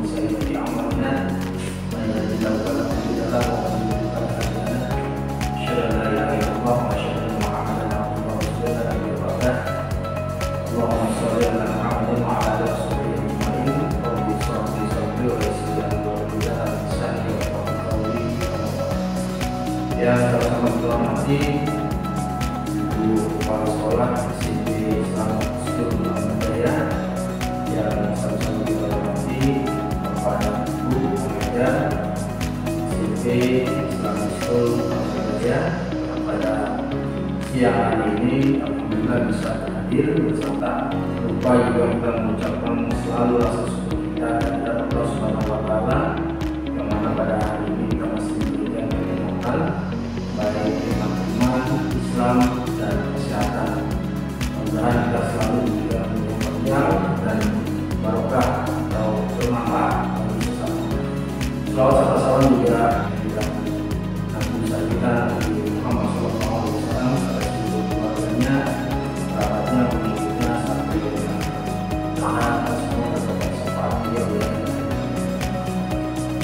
bisa jadi amalnya dilakukan di dalam Allahumma sholli ala Muhammadin wa ala ali washabihi ajma'in. Rabbi shrah li sadri wa yassir li amri wahlul 'uqdatam min lisani yafqahu qawli. Ya, sama-sama kita hormati Ibu Kepala Sekolah SMP Islam School Ahmadiyah yang sama-sama kita hormati kepada Ibu Pengajar SMP Islam School Ahmadiyah pada siang hari ini. Alhamdulillah bisa hadir beserta lupa juga kita mengucapkan selalu rasa syukur kita kepada Allah Subhanahu wa Ta'ala yang mana pada hari ini kita masih diberikan kenikmatan baik iman Islam dan kesehatan. Mudah-mudahan kita selalu juga menjaga dan barokah atau bermanfaat bagi sesama. Selawat serta salam juga Nabi besar kita Nabi Muhammad SAW serta seluruh keluarganya, kerabatnya, pengikutnya, sampai dengan anak semua tetap seperti yang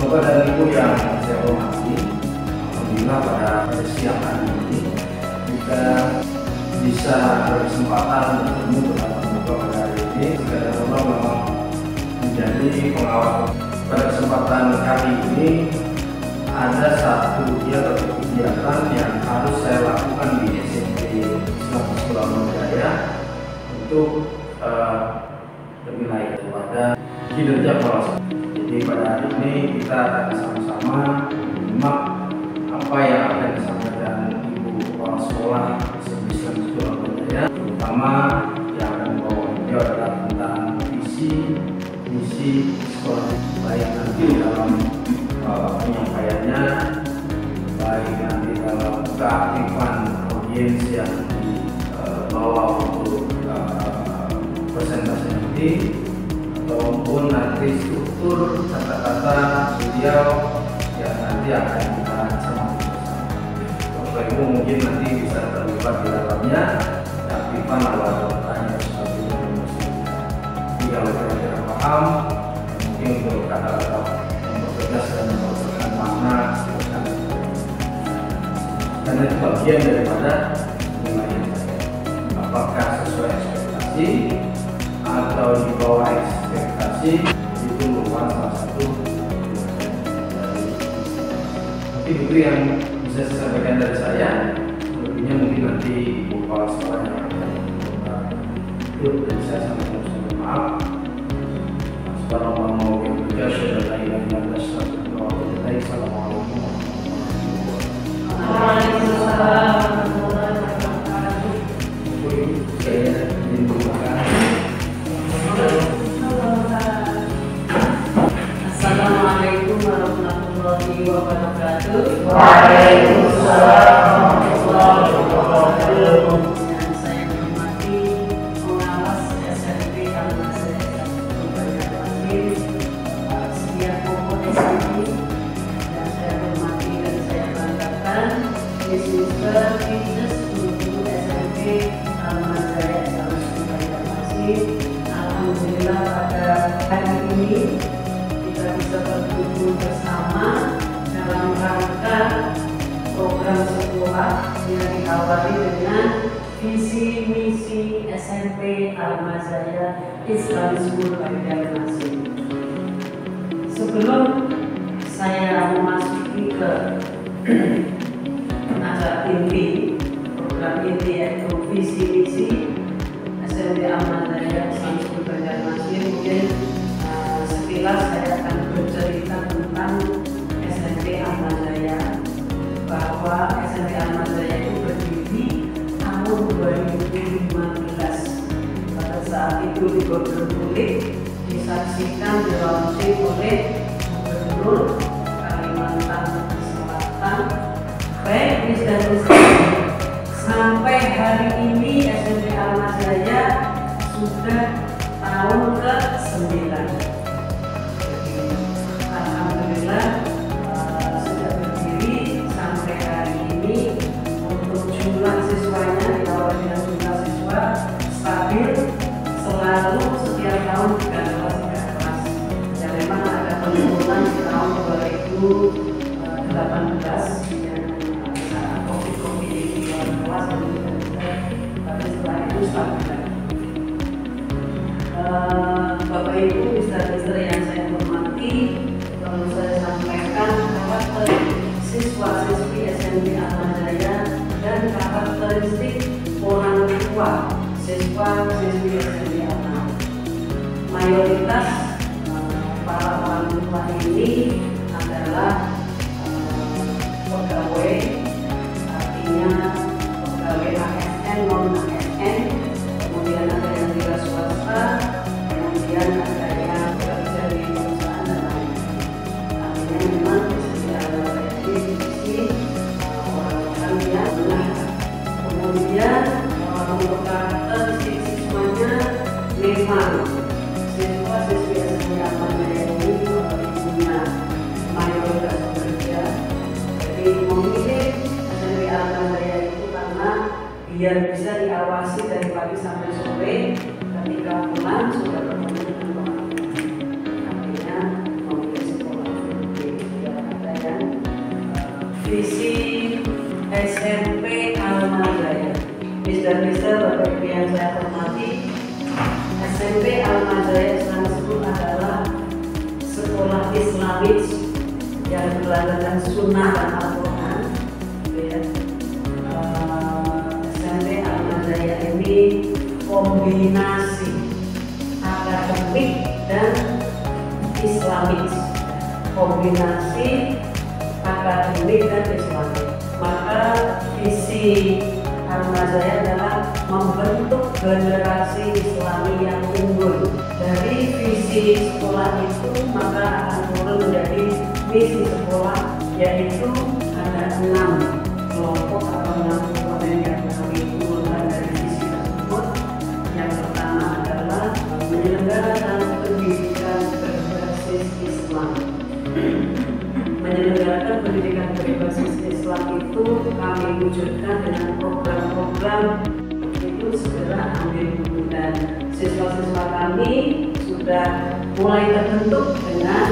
Bapak dan Ibu yang saya hormati, alhamdulillah pada siang hari ini kita bisa berkesempatan bertemu bersama Bapak pada hari ini. Segala Allah memang menjadi pengawal. Pada kesempatan kali ini ada satu kegiatan yang harus saya lakukan di SMP Islam School Ahmadiyah untuk lebih baik kepada kinerja kepala sekolah. Jadi pada hari ini kita akan sama-sama menyimak apa yang akan disampaikan Ibu Kepala Sekolah SMP Islam School Ahmadiyah, terutama yang akan membawa video adalah tentang visi misi sekolah, baik nanti dalam penyampaiannya, baik nanti dalam keaktifan audiens yang dibawa untuk presentasi nanti, ataupun nanti struktur kata-kata beliau yang nanti akan kita cermati bersama. Bapak Ibu mungkin nanti bisa terlibat di dalamnya, keaktifan awal bertanya sebagainya. Kalau kira-kira paham, mungkin untuk kata-kata mempertegas dan mempertegas makna, karena itu bagian daripada penilaian saya. Apakah sesuai ekspektasi atau di bawah ekspektasi, itu merupakan salah satu. Mungkin itu yang bisa saya sampaikan dari saya. Lebihnya mungkin nanti Ibu Kepala Sekolah yang akan itu, dan saya sampaikan maaf. Assalamualaikum warahmatullahi wabarakatuh. Waalaikumsalam warahmatullahi wabarakatuh. Yang saya hormati pengawas SMP Ahmadiyah setiap pokok SMP, dan saya hormati dan saya banggakan Mr. Teachers Guru SMP Ahmadiyah Alhamdulillah pada hari ini kita bisa berkumpul bersama dalam rangka program sekolah yang diawali dengan visi misi SMP Ahmadiyah Islam School Banjarmasin. Sebelum saya memasuki ke agak inti program inti, yaitu visi misi SMP Ahmadiyah Islam School Banjarmasin, mungkin sekilas saya akan bercerita tentang SMP Ahmadiyah, bahwa SMP Ahmadiyah itu berdiri tahun 2015. Pada saat itu di Bojonegoro disaksikan dilaunching oleh Gubernur Kalimantan Selatan. Baik, dan sampai hari ini SMP Ahmadiyah sudah tahun ke-9. Alhamdulillah sudah berdiri sampai hari ini. Untuk jumlah siswanya, ditawar dengan jumlah siswa stabil, selalu setiap tahun 3 kelas. Ya memang yang saat COVID di luar kelas dan tapi setelah itu stabilan. Bapak Ibu, Mister yang saya hormati, perlu saya sampaikan karakter siswa-siswi SMP Atmajaya dan karakteristik orang tua siswa-siswi SMP Atmajaya. Mayoritas para orang tua ini adalah pegawai, artinya pegawai ASN, non-ASN, kemudian ada yang wira swasta, kemudian ada yang bekerja di perusahaan dan lain-lain. Artinya memang ada sisi orang-orang yang benar. Kemudian untuk karakteristik siswanya memang siswa-siswi SMP Atmajaya ini punya mayoritas bekerja. Jadi memilih SMP Atmajaya itu karena biar bisa diawasi dari pagi sampai sore, ketika pulang sudah bertemu dengan pemakai. Artinya memilih sekolah. Tidak ada yang visi SMP Atmajaya. Mister Bapak Ibu yang saya hormati, SMP Atmajaya Islam School adalah sekolah Islamis yang berlandaskan sunnah dan Al-Quran. SMP Atmajaya ini kombinasi akademik dan Islamis, kombinasi akademik dan Islamis. Maka visi Atmajaya adalah membentuk generasi Islami yang unggul. Dari visi sekolah itu maka akan turun menjadi misi sekolah, yaitu ada 6 kelompok atau 6 komponen yang kami turunkan dari visi tersebut. Yang pertama adalah menyelenggarakan pendidikan berbasis Islam. Menyelenggarakan pendidikan berbasis Islam itu kami wujudkan dengan program-program itu segera ambil buku, dan siswa-siswa kami sudah mulai terbentuk dengan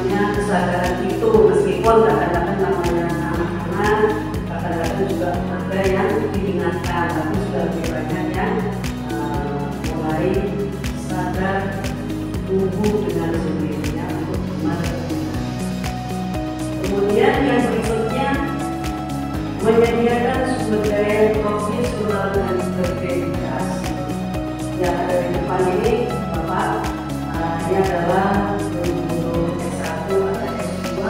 kesadaran itu, meskipun kadang-kadang namanya anak-anak, kadang-kadang juga ada yang diingatkan, tapi sudah lebih banyak yang mulai sadar tumbuh dengan sendirinya untuk kemajuan. Kemudian yang berikutnya menyediakan sumber daya profesional dan berdedikasi. Yang ada di depan ini Bapak, ini adalah guru S1 atau S2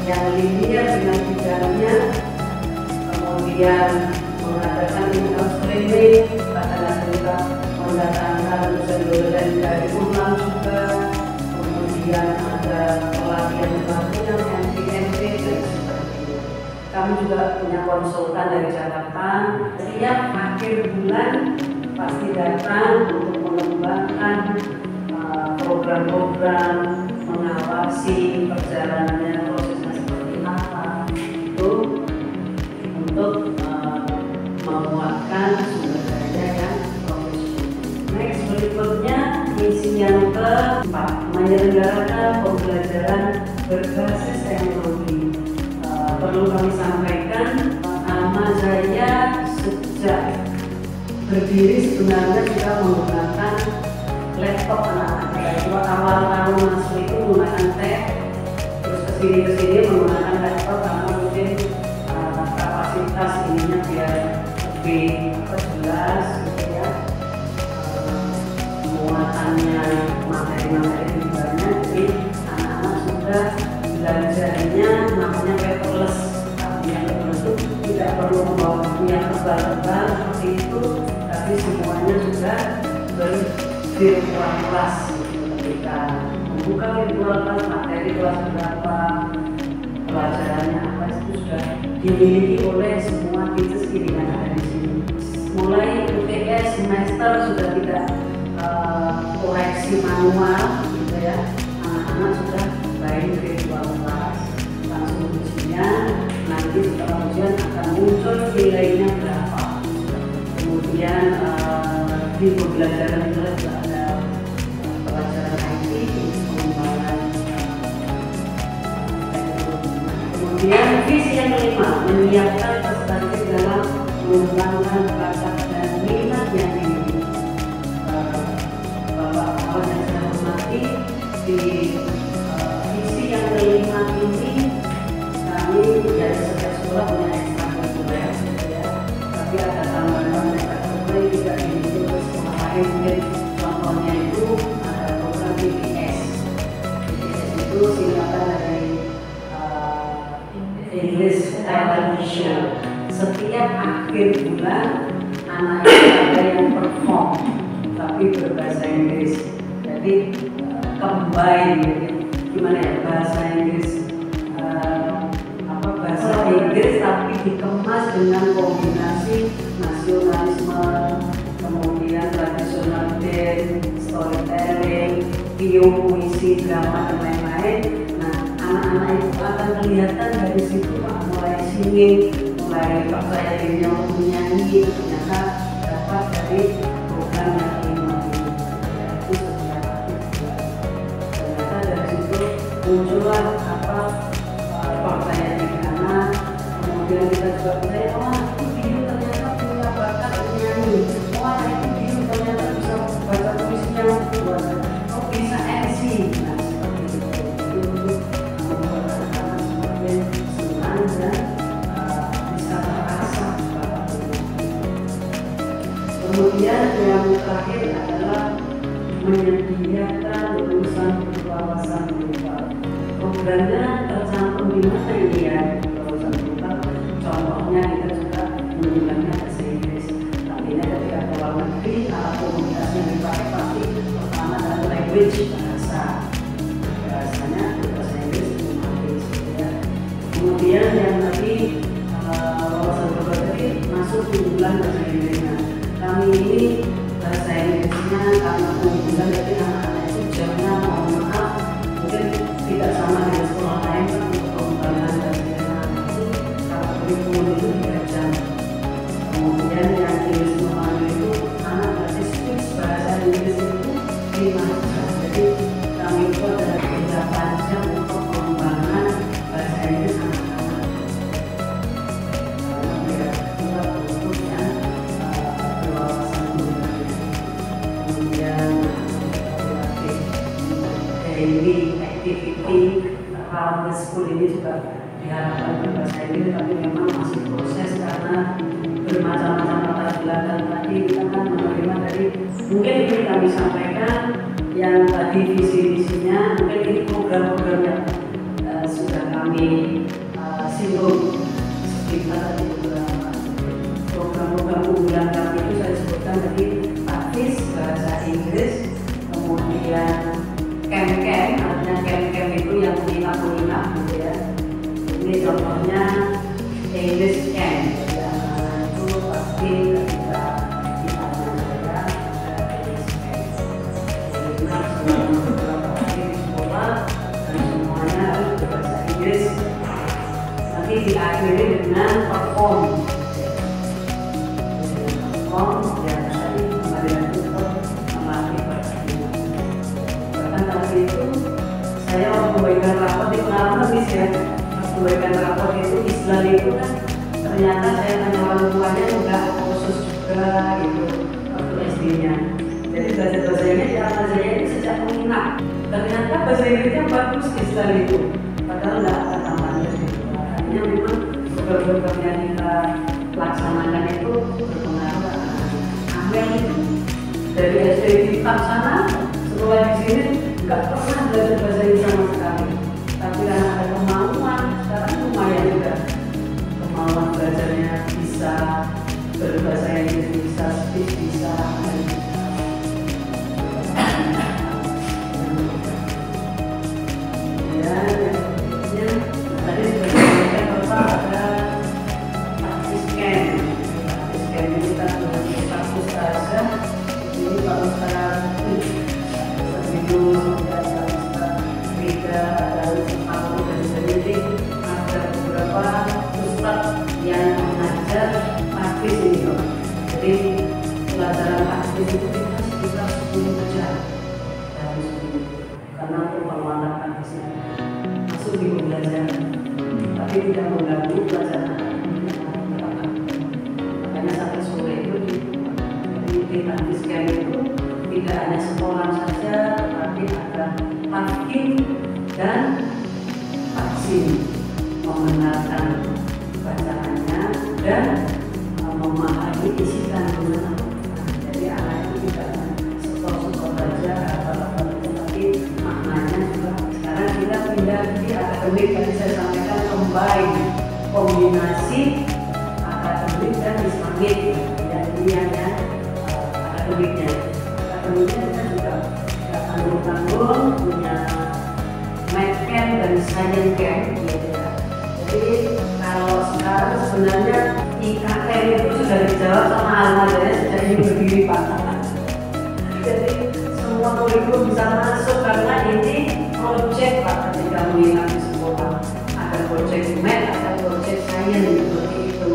yang linear dengan bidangnya, kemudian mengadakan in-house training, kadang-kadang juga mendatangkan dosen-dosen dari UNAM juga, kemudian ada pelatihan-pelatihan MPMP dan sebagainya. Kami juga punya konsultan dari Jakarta. Setiap akhir bulan pasti datang untuk mengembangkan program-program, mengawasi perjalanannya, prosesnya seperti apa, itu untuk menguatkan sumber daya yang profesional. Next, berikutnya misi yang keempat, menyelenggarakan pembelajaran berbasis teknologi. Perlu kami sampaikan, Atmajaya sejak berdiri sebenarnya sudah menggunakan laptop anak-anak. Dari awal tahun masuk itu menggunakan tab, terus kesini menggunakan laptop karena mungkin kapasitas ininya biar lebih jelas gitu ya, muatannya materi-materi lebih banyak, jadi anak-anak sudah belajarnya namanya paperless. Artinya paperless itu tidak perlu membawa buku yang tebal-tebal seperti itu, tapi semuanya sudah virtual class. Ketika membuka virtual class, materi kelas berapa, pelajarannya apa, itu sudah dimiliki oleh semua teachers yang ada di sini. Mulai UTS semester sudah tidak koreksi manual gitu ya, anak-anak sudah main virtual class, langsung ujian. Nanti setelah ujian akan muncul nilainya berapa. Kemudian di pembelajaran itu juga ada pelajaran IT, pengembangan teknologi Kemudian visi yang kelima, menyiapkan perspektif dalam mengembangkan bakat dan minat yang dimiliki. Bapak-bapak yang saya hormati, di visi yang kelima ini kami dari setiap sekolah punya ekstrakurikuler, ya. Tapi ada tambahan ekstrakurikuler juga dimiliki oleh sekolah lain. Mungkin contohnya itu ada program BPS. BPS itu singkatan dari English Talent Show. Setiap akhir bulan anak itu ada yang perform tapi berbahasa Inggris. Jadi combine, gimana ya, bahasa Inggris bahasa Inggris tapi dikemas dengan kombinasi nasionalisme, kemudian tradisional dance, storytelling, puisi, drama dan lain-lain. Anak-anak itu akan kelihatan dari situ Pak, mulai singing, mulai percaya dirinya untuk menyanyi, ternyata dapat dari program yang kelima itu. Itu setiap ternyata dari situ muncullah percaya diri anak. Kemudian kita juga percaya, wah itu Biru ternyata punya bakat menyanyi, wah itu Biru ternyata bisa baca puisi yang luar, oh bisa MC. Kemudian yang terakhir adalah menyediakan lulusan berwawasan global. Programnya tercantum di mana ini ya, berwawasan global. Contohnya kita juga menggunakan bahasa Inggris. Artinya ketika ke luar negeri, alat komunikasi yang dipakai pasti pertama adalah language, bahasa. Bahasanya bahasa Inggris otomatis. Ya. Kemudian yang tadi wawasan global tadi masuk unggulan bahasa Inggrisnya. Kami ini bahasa Inggrisnya karena unggulan, jadi anak-anak itu jamnya mohon maaf mungkin tidak sama dengan sekolah lain kan, untuk pengembangan dan anak itu kalau kurikulum itu 3 jam. Kemudian yang Inggris memahami itu anak berarti speech bahasa Inggris itu 5 jam. Jadi kami itu ada 8 jam untuk pengembangan bahasa Inggris anak-anak. Daily activity around the school ini juga diharapkan berbahasa Inggris, tapi memang masih proses karena bermacam-macam latar belakang. Tadi kita kan menerima dari, mungkin ini kami sampaikan yang tadi visi-visinya, mungkin ini program-program yang sudah kami singgung sekitar tadi beberapa program-program unggulan kami itu saya sebutkan tadi, praktis bahasa Inggris, kemudian camp-camp, artinya camp-camp itu yang menginap-menginap gitu ya. Ini contohnya English camp, ya, itu pasti ketika kita belajar English camp. Jadi semua beberapa kali di sekolah dan semuanya berbahasa Inggris. Nanti diakhiri dengan perform. Perform yang tadi kembali lagi untuk melatih bahasa Inggris. Tadi itu saya waktu memberikan rapor di pengalaman nih ya, memberikan rapor itu Islam itu kan ternyata saya tanya orang tuanya juga khusus juga gitu waktu SD-nya. Jadi belajar bahasa Inggris cara saya itu sejak menginap. Ternyata bahasa Inggrisnya bagus Islam itu, padahal nggak ada tambahan dari itu. Artinya memang program yang kita laksanakan itu berpengaruh ke anak-anak. Amel itu dari SD di sana, sekolah di sini nggak pernah belajar bahasa Inggris sama sekali, tapi karena ada kemauan, sekarang lumayan juga kemauan belajarnya, bisa berbahasa Inggris, bisa speech, bisa ya, tadi sudah disampaikan Bapak ada praktis camp ini kita sudah praktis saja. Ini kalau sekarang itu ada beberapa ustadz yang mengajar praktis ini loh. Jadi pelajaran praktis itu kita sekitar 10 jam dari sini karena untuk penguatan praktisnya masuk di pembelajaran. tapi tidak mengganggu pelajaran. Makanya sampai sore itu di Tantiskan itu tidak hanya sekolah saja, tetapi ada parking dan vaksin, mengenalkan bacaannya dan memahami isi kandungan. Jadi anak itu tidak setor-setor saja apa-apa, tapi maknanya juga. Sekarang kita pindah di akademik, tadi saya sampaikan combine, kombinasi akademik dan Islamik. Jadi hanya akademiknya kita juga tidak tanggung-tanggung, punya math camp dan science camp gitu ya. Jadi kalau sekarang sebenarnya IKM itu sudah dijawab sama almadanya sejak ini berdiri Pak. Jadi semua kurikulum bisa masuk karena ini project Pak, ketika menginap di sekolah ada project math, ada project science seperti itu.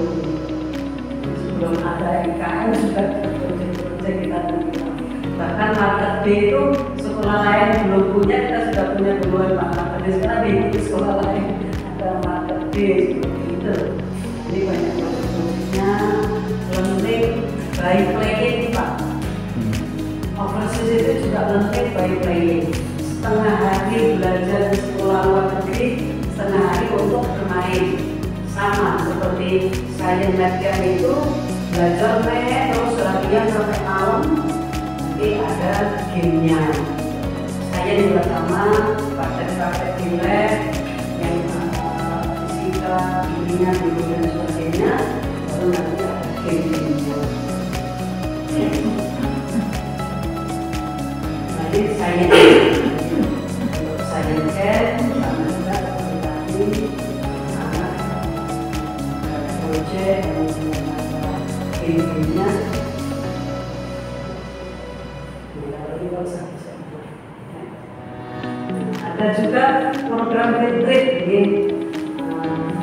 Sebelum ada IKM sudah ada project-project kita terima. Bahkan market D itu sekolah lain belum punya, kita sudah punya duluan Pak. Market D sekarang di sekolah lain ada market D seperti itu. Jadi banyak project-projectnya, learning by playing Pak. Overseas itu juga learning by playing. Setengah hari belajar di sekolah luar negeri, setengah hari untuk bermain. Sama seperti saya latihan itu belajar main terus latihan sampai malam. Nanti ada gamenya. Saya juga sama praktek-praktek di lab yang fisika, kimia, biologi dan sebagainya. Baru nanti ada game-gamenya. Nanti saya cek sama juga komunikasi sama project dan game-gamenya. Ada juga program field trip ini.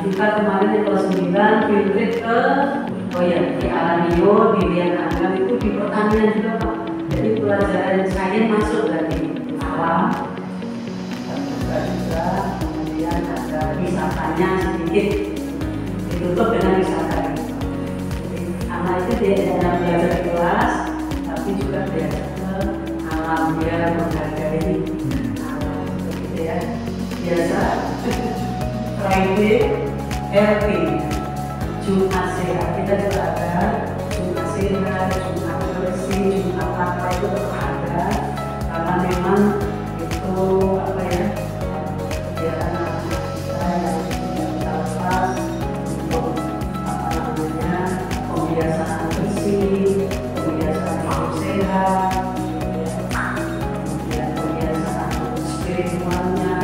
Kita kemarin di kelas 9 field trip ke di Alanio, di Lian Anggal itu di pertanian juga Pak. Jadi pelajaran saya masuk dari alam, juga kemudian ada wisatanya sedikit ditutup dengan wisata. Jadi anak itu dia belajar di kelas, tapi juga belajar ke alam, dia menghargai alam begitu ya. Biasa Friday RP, Jumat sehat kita juga ada, Jumat sehat, Jumat bersih, Jumat apa itu ada, karena memang itu apa ya, kegiatan anak kita yang kita lepas untuk apa namanya pembiasaan bersih, pembiasaan hidup sehat, kemudian pembiasaan spiritualnya.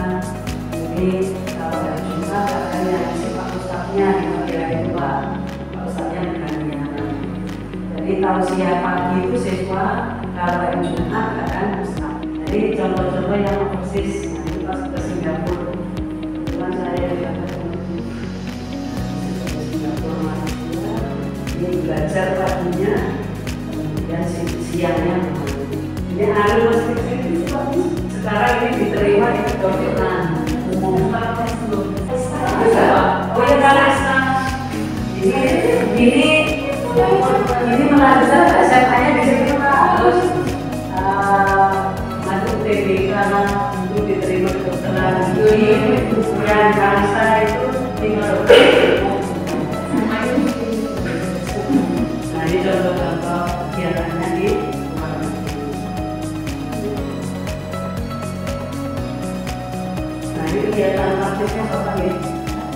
Jadi kalau hari Jumat akan yang isi Pak Ustadznya di bagian itu Pak Ustadznya dengan jadi tausiah pagi itu siswa, kalau hari Jumat akan Ustadz. Jadi contoh-contoh yang persis. Nanti pas ke Singapura, kebetulan saya juga ketemu di Singapura Malaysia. Ini belajar paginya, kemudian siangnya ini hari masih kecil itu sekarang ini diterima di kedokteran umum Pak. Oh ya Kalesta, ini melanjutkan SMA-nya di sini Pak. Terus masuk TBK untuk diterima kedokteran. Kemudian Kalesta itu tinggal. Nah ini contoh-contoh kegiatannya di luar negeri. Nah ini kegiatan praktisnya Bapak ya.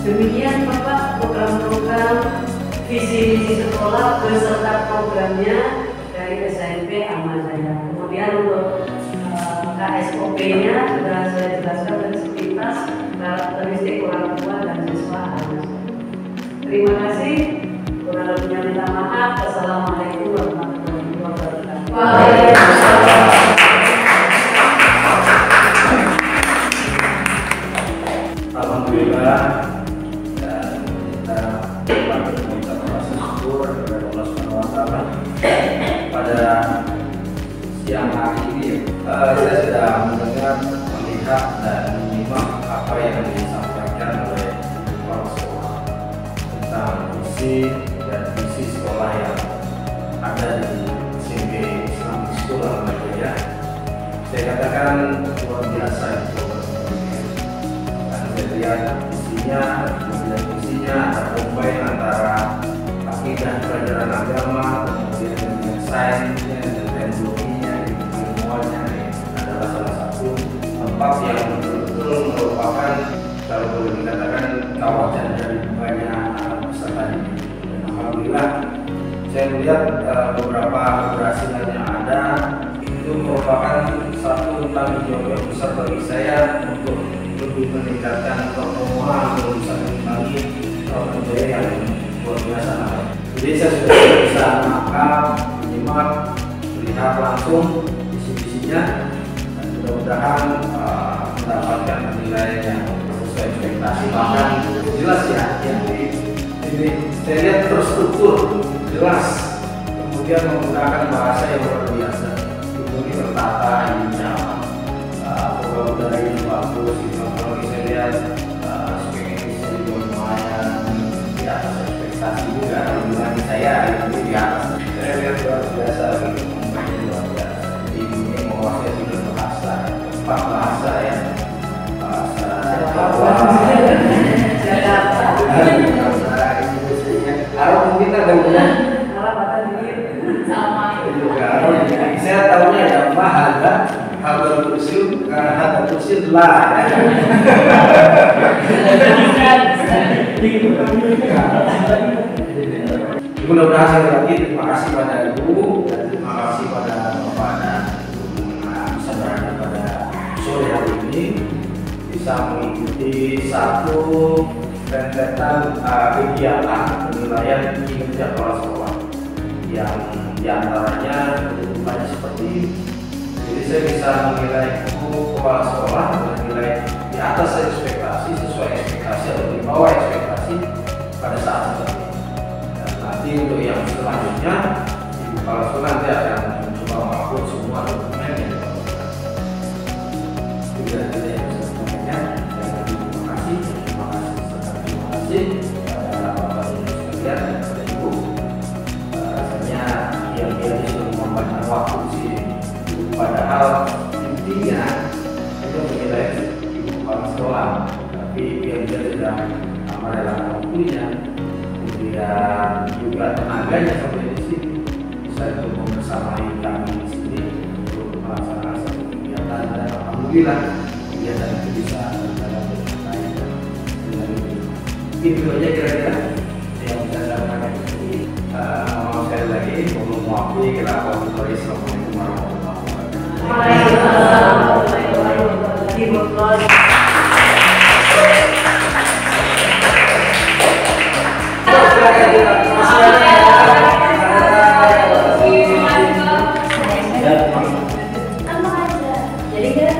Demikian Bapak program-program visi-misi sekolah beserta programnya dari SMP Ahmadiyah. Kemudian untuk KSOP-nya sudah saya jelaskan dari sepintas karakteristik orang tua dan siswa Ahmadiyah. Terima kasih. Kurang lebihnya minta maaf. Wassalamualaikum warahmatullahi wabarakatuh. Waalaikumsalam. Alhamdulillah, dan kita patut mengucapkan rasa syukur kepada Allah Subhanahu wa Ta'ala. Pada siang hari ini saya sudah mendengar, melihat dan menyimak apa yang disampaikan oleh para visi dan misi sekolah yang ada di SMP Islamic School Al-Maidiyah. Saya katakan luar biasa itu dan saya lihat visinya, kemudian visinya ada combine antara akidah pelajaran agama, kemudian dengan sainsnya dan teknologinya, ilmuannya adalah salah satu tempat yang betul-betul merupakan, kalau boleh dikatakan, kawasan dari banyak peserta didik. Dan alhamdulillah saya melihat beberapa keberhasilan yang ada itu merupakan satu tanggung jawab yang besar bagi saya untuk lebih meningkatkan performa untuk bisa menimbangi kerja yang luar biasa. Jadi saya sudah bisa menangkap, menyimak, melihat langsung visi-visinya dan mudah-mudahan mendapatkan nilai yang sesuai ekspektasi. Bahkan jelas ya, yang ini saya lihat terstruktur, jelas, kemudian menggunakan bahasa yang luar biasa. Ini tertata, ini nyaman, program ini bagus. Kalau saya lihat speknya juga lumayan di atas ekspektasi juga. Bagi saya ini di atas. Saya lihat luar biasa, ini luar biasa. Ini menguasai tiga bahasa, 4 bahasa ya. Bahasa Arab mungkin ada bukan? Arab ada dikit sama juga. Saya tahunya ada bahasa hadal usul karena hadal usul lah. Mudah-mudahan sekali lagi terima kasih pada Ibu dan terima kasih pada Bapak dan Ibu bisa berada pada sore hari ini bisa mengikuti satu rentetan kegiatan penilaian kinerja kepala sekolah yang diantaranya banyak seperti ini. Jadi saya bisa menilai kepala sekolah menilai di atas ekspektasi, sesuai ekspektasi atau di bawah ekspektasi pada saat seperti ini. Dan nanti untuk yang selanjutnya Ibu kepala sekolah nanti akan mencoba mengupload semua dokumen yang diperlukan. Tidak ada yang bisa semuanya. Terima kasih pada Bapak Ibu sekalian dan pada Ibu. Rasanya yang dia sudah membanyak waktu sih. Padahal intinya itu menilai Ibu kepala sekolah, tapi dia sudah merelakan waktunya, kemudian juga tenaganya sampai di sini bisa untuk membersamai kami di sini untuk melaksanakan satu kegiatan dan alhamdulillah kegiatan itu bisa berjalan dengan baik dan dengan lebih. Itu aja kira-kira yang bisa saya sampaikan. Mohon sekali lagi mohon maaf kenapa Assalamualaikum warahmatullahi wabarakatuh. Waalaikumsalam warahmatullahi wabarakatuh. Jadi kan